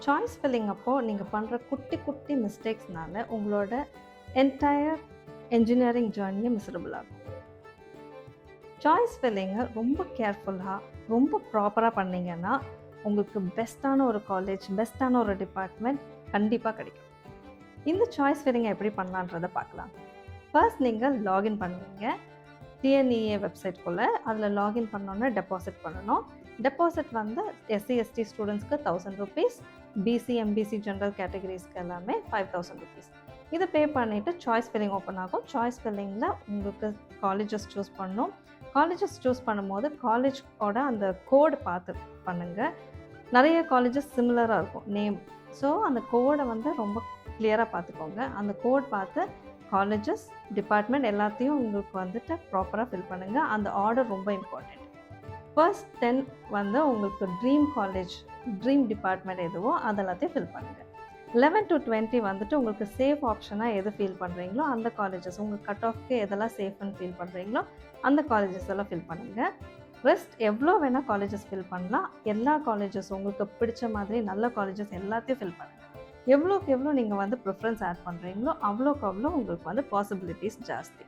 Choice filling அப்போது நீங்கள் பண்ணுற குட்டி குட்டி மிஸ்டேக்ஸ்னால உங்களோட என்டையர் என்ஜினியரிங் ஜேர்னியை மிசரபிள் ஆகும். சாய்ஸ் ஃபில்லிங்கை ரொம்ப கேர்ஃபுல்லாக ரொம்ப ப்ராப்பராக பண்ணிங்கன்னா உங்களுக்கு பெஸ்ட்டான ஒரு காலேஜ், பெஸ்ட்டான ஒரு டிபார்ட்மெண்ட் கண்டிப்பாக கிடைக்கும். இந்த சாய்ஸ் ஃபில்லிங்கை எப்படி பண்ணலான்றதை பார்க்கலாம். ஃபர்ஸ்ட் நீங்கள் லாகின் பண்ணுவீங்க டிஎன்இஏ வெப்சைட்குள்ளே. அதில் லாகின் பண்ணோன்னே டெபாசிட் பண்ணணும். டெபாசிட் வந்து எஸ்சி எஸ்டி ஸ்டூடெண்ட்ஸ்க்கு 1000 ருபீஸ், பிசி எம்பிசி ஜென்ரல் கேட்டகரிஸ்க்கு எல்லாமே 5000 ருபீஸ். இதை பே பண்ணிவிட்டு சாய்ஸ் ஃபில்லிங் ஓப்பன் ஆகும். சாய்ஸ் ஃபில்லிங்கில் உங்களுக்கு காலேஜஸ் சூஸ் பண்ணணும். காலேஜஸ் சூஸ் பண்ணும்போது காலேஜோட அந்த கோடு பார்த்து பண்ணுங்கள். நிறைய காலேஜஸ் சிமிலராக இருக்கும் நேம். ஸோ அந்த கோடை வந்து ரொம்ப கிளியராக பார்த்துக்கோங்க. அந்த கோட் பார்த்து காலேஜஸ், டிபார்ட்மெண்ட் எல்லாத்தையும் உங்களுக்கு வந்துட்டு ப்ராப்பராக ஃபில் பண்ணுங்கள். அந்த ஆர்டர் ரொம்ப இம்பார்ட்டண்ட். ஃபர்ஸ்ட் 10 வந்து உங்களுக்கு ட்ரீம் காலேஜ், ட்ரீம் டிபார்ட்மெண்ட் எதுவோ அதெல்லாத்தையும் ஃபில் பண்ணுங்கள். 11 to 20 வந்துட்டு உங்களுக்கு சேஃப் ஆப்ஷனாக எது ஃபீல் பண்ணுறீங்களோ அந்த காலேஜஸ், உங்கள் கட் ஆஃப்க்கு எதெல்லாம் சேஃப்னு ஃபீல் பண்ணுறீங்களோ அந்த காலேஜஸ் எல்லாம் ஃபில் பண்ணுங்கள். ரெஸ்ட் எவ்வளோ வேணால் காலேஜஸ் ஃபில் பண்ணலாம். எல்லா காலேஜஸ் உங்களுக்கு பிடிச்ச மாதிரி நல்ல காலேஜஸ் எல்லாத்தையும் ஃபில் பண்ணுங்கள். எவ்வளோக்கு எவ்வளோ நீங்கள் வந்து ப்ரிஃபரன்ஸ் ஆட் பண்ணுறீங்களோ அவ்வளோக்கு அவ்வளோ உங்களுக்கு வந்து பாசிபிலிட்டிஸ் ஜாஸ்தி.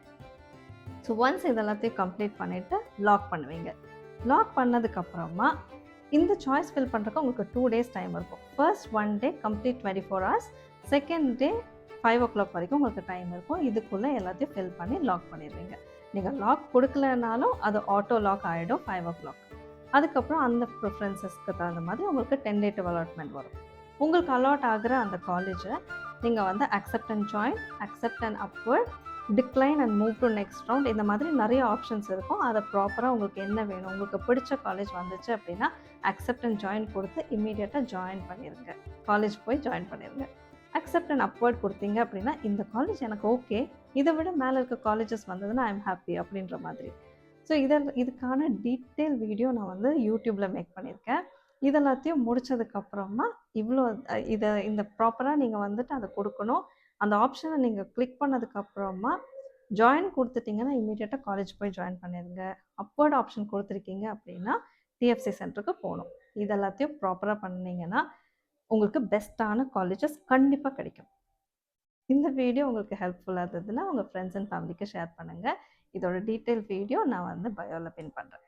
ஸோ ஒன்ஸ் இதெல்லாத்தையும் கம்ப்ளீட் பண்ணிவிட்டு லாக் பண்ணுவீங்க. லாக் பண்ணதுக்கப்புறமா இந்த சாய்ஸ் ஃபில் பண்ணுறதுக்கு உங்களுக்கு 2 days டைம் இருக்கும். First 1 day complete 24 hours, second day 5 o'clock வரைக்கும் உங்களுக்கு டைம் இருக்கும். இதுக்குள்ளே எல்லாத்தையும் ஃபில் பண்ணி லாக் பண்ணிடுவீங்க. நீங்கள் லாக் கொடுக்கலனாலும் அது ஆட்டோ லாக் ஆகிடும் 5 o'clock. அதுக்கப்புறம் அந்த ப்ரிஃபரன்சஸ்க்கு தகுந்த மாதிரி உங்களுக்கு 10 day அலாட்மெண்ட் வரும். உங்களுக்கு அலாட் ஆகிற அந்த காலேஜை நீங்கள் வந்து accept and join, accept and upward, decline and move to next round, இந்த மாதிரி நிறைய ஆப்ஷன்ஸ் இருக்கும். அதை ப்ராப்பராக உங்களுக்கு என்ன வேணும், உங்களுக்கு பிடிச்ச காலேஜ் வந்துச்சு அப்படின்னா அக்செப்ட் அண்ட் ஜாயின் கொடுத்து இம்மீடியட்டாக ஜாயின் பண்ணிடுங்க. காலேஜ் போய் ஜாயின் பண்ணிடுங்க. அக்செப்ட் அண்ட் அப்வர்ட் கொடுத்தீங்க அப்படின்னா இந்த காலேஜ் எனக்கு ஓகே, இதை விட மேலே இருக்க காலேஜஸ் வந்ததுன்னா ஐ எம் ஹாப்பி அப்படின்ற மாதிரி. ஸோ இதுக்கான டீட்டெயில் வீடியோ நான் வந்து யூடியூப்பில் மேக் பண்ணியிருக்கேன். இதெல்லாத்தையும் முடித்ததுக்கப்புறமா இந்த ப்ராப்பராக நீங்கள் வந்துட்டு அதை கொடுக்கணும். அந்த ஆப்ஷனை நீங்கள் கிளிக் பண்ணதுக்கப்புறமா ஜாயின் கொடுத்துட்டிங்கன்னா இமீடியட்டாக காலேஜ் போய் ஜாயின் பண்ணிடுங்க. அப்வர்ட் ஆப்ஷன் கொடுத்துருக்கீங்க அப்படின்னா டிஎஃப்சி சென்டருக்கு போகணும். இதெல்லாத்தையும் ப்ராப்பராக பண்ணிங்கன்னா உங்களுக்கு பெஸ்ட்டான காலேஜஸ் கண்டிப்பாக கிடைக்கும். இந்த வீடியோ உங்களுக்கு ஹெல்ப்ஃபுல்லாக இருந்ததுன்னா உங்கள் ஃப்ரெண்ட்ஸ் அண்ட் ஃபேமிலிக்கு ஷேர் பண்ணுங்கள். இதோட டீட்டெயில் வீடியோ நான் வந்து பயோவில் பின் பண்ணுறேன்.